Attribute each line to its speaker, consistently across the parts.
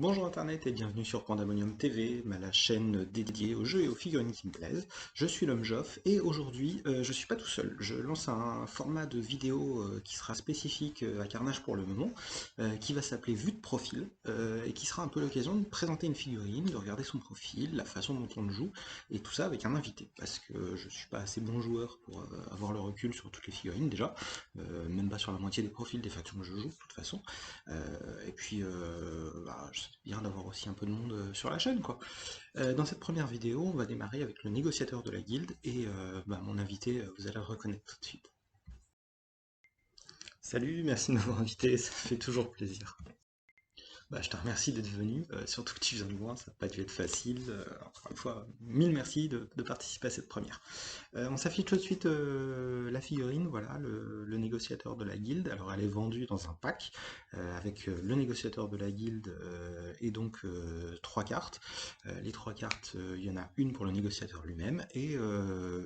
Speaker 1: Bonjour Internet et bienvenue sur Pandemonium TV, la chaîne dédiée aux jeux et aux figurines qui me plaisent. Je suis l'homme Joff et aujourd'hui je suis pas tout seul. Je lance un format de vidéo qui sera spécifique à Carnage pour le moment, qui va s'appeler Vue de profil et qui sera un peu l'occasion de présenter une figurine, de regarder son profil, la façon dont on le joue et tout ça avec un invité parce que je suis pas assez bon joueur pour avoir le recul sur toutes les figurines déjà, même pas sur la moitié des profils des factions que je joue de toute façon. Et puis, c'est bien d'avoir aussi un peu de monde sur la chaîne, quoi. Dans cette première vidéo, on va démarrer avec le négociateur de la guilde, et mon invité, vous allez le reconnaître tout de suite. Salut, merci de m'avoir invité, ça fait toujours plaisir. Je te remercie d'être venu, surtout que tu viens de loin, ça n'a pas dû être facile. Encore une fois, mille merci de participer à cette première. On s'affiche tout de suite la figurine, voilà, le négociateur de la guilde. Alors elle est vendue dans un pack avec le négociateur de la guilde et donc trois cartes. Les trois cartes, il y en a une pour le négociateur lui-même et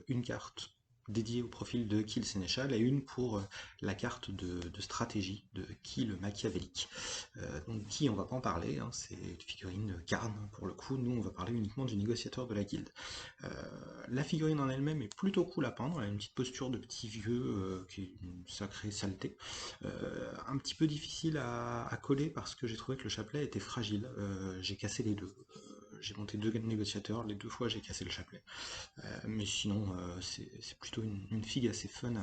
Speaker 1: une carte dédiée au profil de Kill Sénéchal et une pour la carte de stratégie de Kill Machiavélique. Donc qui on va pas en parler, hein, c'est une figurine Karn pour le coup, nous on va parler uniquement du négociateur de la guilde. Euh, la figurine en elle-même est plutôt cool à peindre, elle a une petite posture de petit vieux qui est une sacrée saleté. Un petit peu difficile à coller parce que j'ai trouvé que le chapelet était fragile. J'ai cassé les deux. J'ai monté deux négociateurs, les deux fois j'ai cassé le chapelet. Mais sinon, c'est plutôt une figue assez fun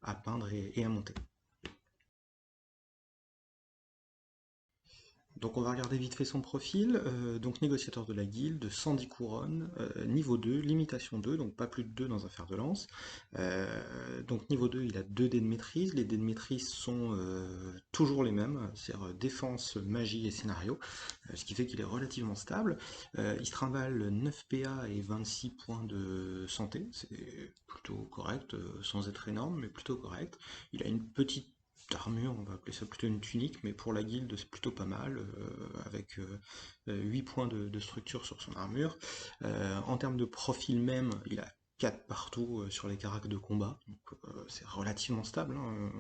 Speaker 1: à peindre et à monter. Donc on va regarder vite fait son profil. Donc négociateur de la guilde, 110 couronnes, niveau 2, limitation 2, donc pas plus de 2 dans un fer de lance. Donc niveau 2, il a 2 dés de maîtrise. Les dés de maîtrise sont toujours les mêmes, c'est-à-dire défense, magie et scénario, ce qui fait qu'il est relativement stable. Il se trimballe 9 PA et 26 points de santé, c'est plutôt correct, sans être énorme, mais plutôt correct. Il a une petite armure, on va appeler ça plutôt une tunique, mais pour la guilde c'est plutôt pas mal, avec 8 points de structure sur son armure. En termes de profil même, il a 4 partout sur les caracs de combat, donc c'est relativement stable, hein.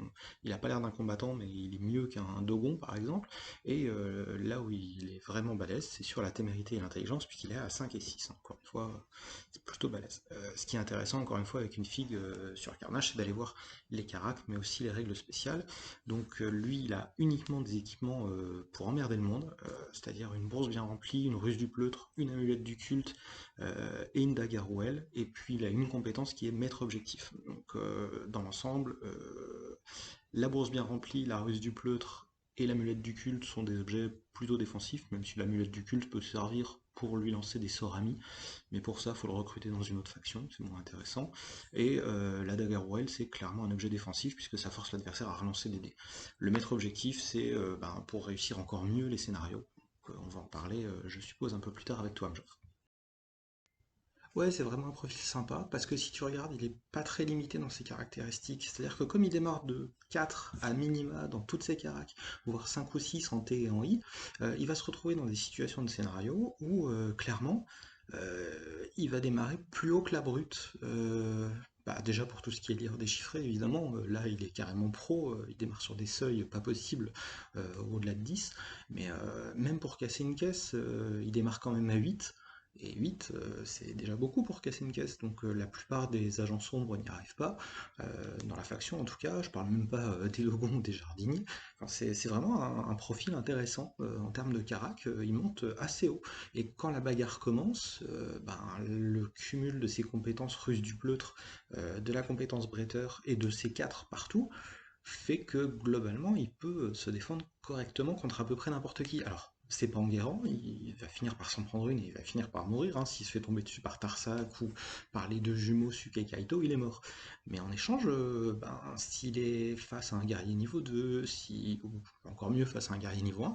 Speaker 1: Il a pas l'air d'un combattant, mais il est mieux qu'un Dogon par exemple, et là où il est vraiment balèze, c'est sur la témérité et l'intelligence, puisqu'il est à 5 et 6, hein. Encore une fois, c'est plutôt balèze. Ce qui est intéressant, encore une fois, avec une figue sur Carnage, c'est d'aller voir les caracs, mais aussi les règles spéciales. Donc lui, il a uniquement des équipements pour emmerder le monde, c'est-à-dire une bourse bien remplie, une ruse du pleutre, une amulette du culte et une dague à rouelle. Et puis il a une compétence qui est maître objectif. Donc dans l'ensemble, la bourse bien remplie, la ruse du pleutre et l'amulette du culte sont des objets plutôt défensifs, même si l'amulette du culte peut servir pour lui lancer des sorts amis, mais pour ça, il faut le recruter dans une autre faction, c'est moins intéressant. Et la dagger well, c'est clairement un objet défensif, puisque ça force l'adversaire à relancer des dés. Le maître objectif, c'est pour réussir encore mieux les scénarios. Donc, on va en parler, je suppose, un peu plus tard avec toi, Amjof. Ouais, c'est vraiment un profil sympa, parce que si tu regardes, il est pas très limité dans ses caractéristiques. C'est-à-dire que comme il démarre de 4 à minima dans toutes ses caracs, voire 5 ou 6 en T et en I, il va se retrouver dans des situations de scénario où, clairement, il va démarrer plus haut que la brute. Déjà pour tout ce qui est lire déchiffré, évidemment, là il est carrément pro, il démarre sur des seuils pas possibles au-delà de 10, mais même pour casser une caisse, il démarre quand même à 8. Et 8, c'est déjà beaucoup pour casser une caisse, donc la plupart des agents sombres n'y arrivent pas, dans la faction en tout cas, je parle même pas des Logons ou des jardiniers. Enfin, c'est vraiment un profil intéressant en termes de carac, il monte assez haut. Et quand la bagarre commence, le cumul de ses compétences ruse du pleutre, de la compétence bretteur et de ses 4 partout, fait que globalement il peut se défendre correctement contre à peu près n'importe qui. Alors, c'est pas Enguerrand, il va finir par s'en prendre une et il va finir par mourir, hein. S'il se fait tomber dessus par Tarsak ou par les deux jumeaux Suke et Kaito, il est mort. Mais en échange, s'il est face à un guerrier niveau 2, ou encore mieux face à un guerrier niveau 1,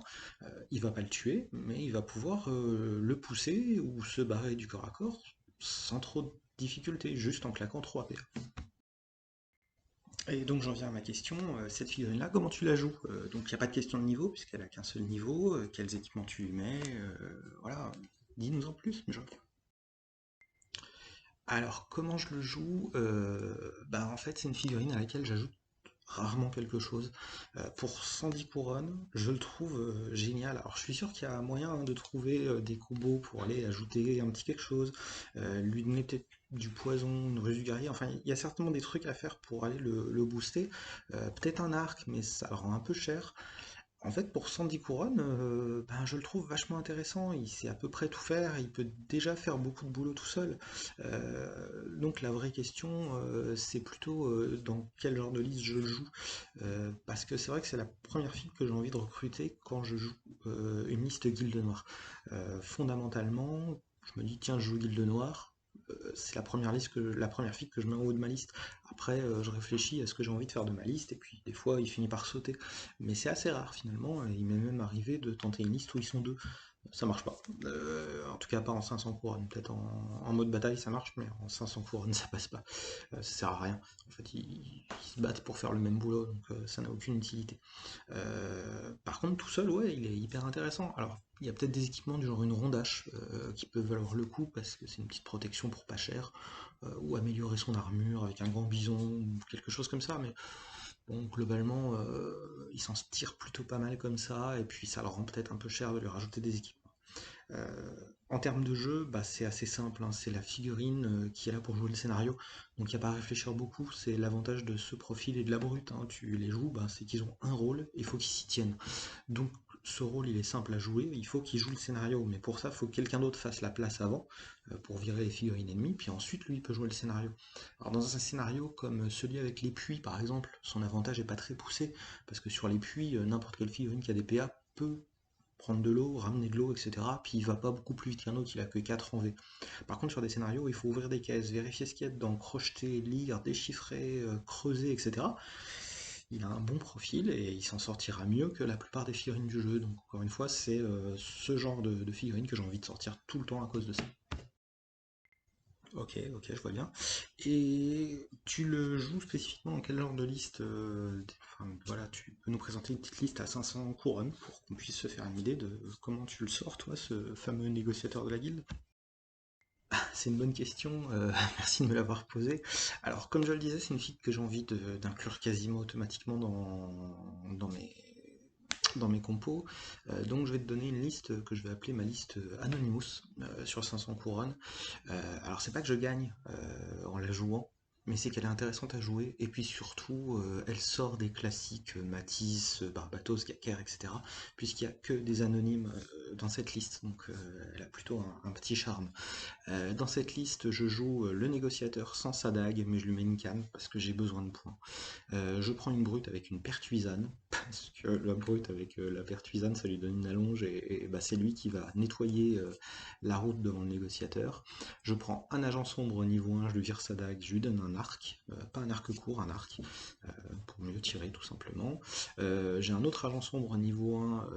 Speaker 1: il va pas le tuer, mais il va pouvoir le pousser ou se barrer du corps à corps sans trop de difficulté, juste en claquant 3 PA. Et donc j'en viens à ma question, cette figurine-là, comment tu la joues? Donc il n'y a pas de question de niveau, puisqu'elle a qu'un seul niveau, quels équipements tu lui mets, voilà, dis-nous en plus, Joff. Alors comment je le joue? En fait c'est une figurine à laquelle j'ajoute rarement quelque chose. Pour 110 couronnes, je le trouve génial. Alors je suis sûr qu'il y a moyen hein, de trouver des combos pour aller ajouter un petit quelque chose, lui donner peut-être du poison, une ruse du guerrier, enfin il y a certainement des trucs à faire pour aller le booster. Peut-être un arc, mais ça le rend un peu cher. En fait, pour 110 couronnes, ben, je le trouve vachement intéressant. Il sait à peu près tout faire. Il peut déjà faire beaucoup de boulot tout seul. Donc la vraie question, c'est plutôt dans quel genre de liste je le joue. Parce que c'est vrai que c'est la première fille que j'ai envie de recruter quand je joue une liste Guilde Noire. Fondamentalement, je me dis, tiens, je joue Guilde Noire. C'est la première fille que je mets en haut de ma liste. Après, je réfléchis à ce que j'ai envie de faire de ma liste, et puis des fois, il finit par sauter. Mais c'est assez rare finalement, et il m'est même arrivé de tenter une liste où ils sont deux. Ça marche pas. En tout cas, pas en 500 couronnes. Peut-être en mode bataille ça marche, mais en 500 couronnes ça passe pas. Ça sert à rien. En fait, ils se battent pour faire le même boulot, donc ça n'a aucune utilité. Par contre, tout seul, ouais, il est hyper intéressant. Alors, il y a peut-être des équipements du genre une rondache qui peuvent valoir le coup parce que c'est une petite protection pour pas cher, ou améliorer son armure avec un grand bison ou quelque chose comme ça, mais bon, globalement, il s'en tire plutôt pas mal comme ça, et puis ça leur rend peut-être un peu cher de lui rajouter des équipements. En termes de jeu, bah, c'est assez simple, hein, c'est la figurine qui est là pour jouer le scénario, donc il n'y a pas à réfléchir beaucoup, c'est l'avantage de ce profil et de la brute, hein. Tu les joues, bah, c'est qu'ils ont un rôle, il faut qu'ils s'y tiennent. Donc ce rôle il est simple à jouer, il faut qu'il joue le scénario, mais pour ça il faut que quelqu'un d'autre fasse la place avant, pour virer les figurines ennemies, puis ensuite lui il peut jouer le scénario. Alors dans un scénario comme celui avec les puits par exemple, son avantage est pas très poussé, parce que sur les puits, n'importe quelle figurine qui a des PA peut prendre de l'eau, ramener de l'eau, etc. Puis il va pas beaucoup plus vite qu'un autre, il a que 4 en V. Par contre sur des scénarios, il faut ouvrir des caisses, vérifier ce qu'il y a dedans, crocheter, lire, déchiffrer, creuser, etc. Il a un bon profil et il s'en sortira mieux que la plupart des figurines du jeu. Donc encore une fois, c'est ce genre de figurine que j'ai envie de sortir tout le temps à cause de ça. Ok, ok, je vois bien. Et tu le joues spécifiquement dans quel genre de liste enfin, voilà, tu peux nous présenter une petite liste à 500 couronnes pour qu'on puisse se faire une idée de comment tu le sors, toi, ce fameux négociateur de la guilde? C'est une bonne question, merci de me l'avoir posée. Alors, comme je le disais, c'est une fille que j'ai envie d'inclure quasiment automatiquement dans mes compos. Donc je vais te donner une liste que je vais appeler ma liste Anonymous sur 500 couronnes. Alors c'est pas que je gagne en la jouant, mais c'est qu'elle est intéressante à jouer, et puis surtout elle sort des classiques Matisse, Barbatos, Gaker, etc. Puisqu'il n'y a que des anonymes dans cette liste, donc elle a plutôt un petit charme. Dans cette liste, je joue le négociateur sans sa dague, mais je lui mets une canne parce que j'ai besoin de points. Je prends une brute avec une pertuisane, parce que la brute avec la pertuisane, ça lui donne une allonge, et bah, c'est lui qui va nettoyer la route devant le négociateur. Je prends un agent sombre au niveau 1, je lui vire sa dague, je lui donne un arc, pas un arc court, un arc, pour mieux tirer tout simplement. J'ai un autre agent sombre au niveau 1,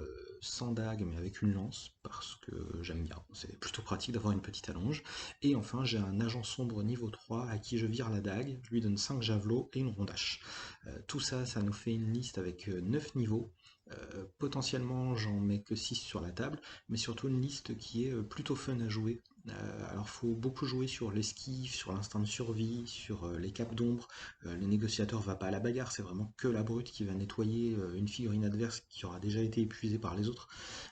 Speaker 1: sans dague, mais avec une lance, parce que j'aime bien, c'est plutôt pratique d'avoir une petite allonge. Et enfin, j'ai un agent sombre niveau 3 à qui je vire la dague, je lui donne 5 javelots et une rondache. Tout ça, ça nous fait une liste avec 9 niveaux. Potentiellement, j'en mets que 6 sur la table, mais surtout une liste qui est plutôt fun à jouer. Alors, il faut beaucoup jouer sur l'esquive, sur l'instinct de survie, sur les capes d'ombre. Le négociateur va pas à la bagarre, c'est vraiment que la brute qui va nettoyer une figurine adverse qui aura déjà été épuisée par les autres,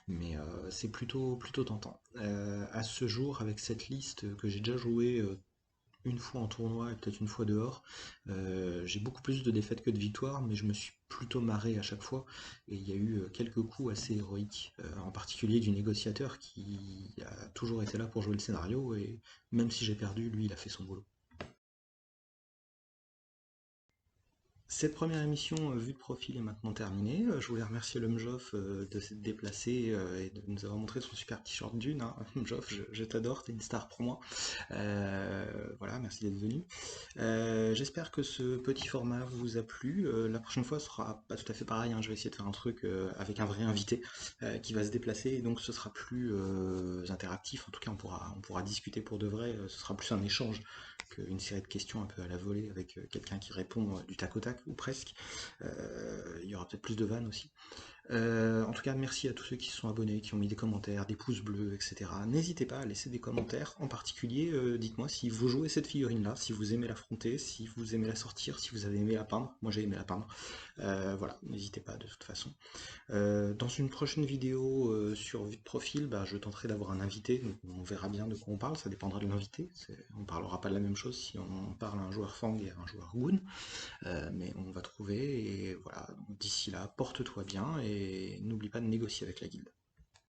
Speaker 1: mais c'est plutôt tentant. À ce jour, avec cette liste que j'ai déjà joué une fois en tournoi et peut-être une fois dehors. J'ai beaucoup plus de défaites que de victoires, mais je me suis plutôt marré à chaque fois. Et il y a eu quelques coups assez héroïques, en particulier du négociateur qui a toujours été là pour jouer le scénario, et même si j'ai perdu, lui, il a fait son boulot. Cette première émission vue de profil est maintenant terminée. Je voulais remercier le Mjoff de s'être déplacé et de nous avoir montré son super t-shirt Dune, hein. Mjoff, je t'adore, t'es une star pour moi. Voilà, merci d'être venu. J'espère que ce petit format vous a plu. La prochaine fois ce sera pas tout à fait pareil, hein. Je vais essayer de faire un truc avec un vrai invité qui va se déplacer, et donc ce sera plus interactif. En tout cas, on pourra discuter pour de vrai. Ce sera plus un échange qu'une série de questions un peu à la volée avec quelqu'un qui répond du tac au tac ou presque. Il y aura peut-être plus de vannes aussi. En tout cas, merci à tous ceux qui se sont abonnés, qui ont mis des commentaires, des pouces bleus, etc. N'hésitez pas à laisser des commentaires. En particulier, dites-moi si vous jouez cette figurine-là, si vous aimez l'affronter, si vous aimez la sortir, si vous avez aimé la peindre. Moi, j'ai aimé la peindre. Voilà, n'hésitez pas de toute façon. Dans une prochaine vidéo sur vue de profil, bah, je tenterai d'avoir un invité, donc on verra bien de quoi on parle, ça dépendra de l'invité. On parlera pas de la même chose si on parle à un joueur Fang et à un joueur Goon. Mais on va trouver, et voilà, d'ici là, porte-toi bien, et n'oublie pas de négocier avec la guilde.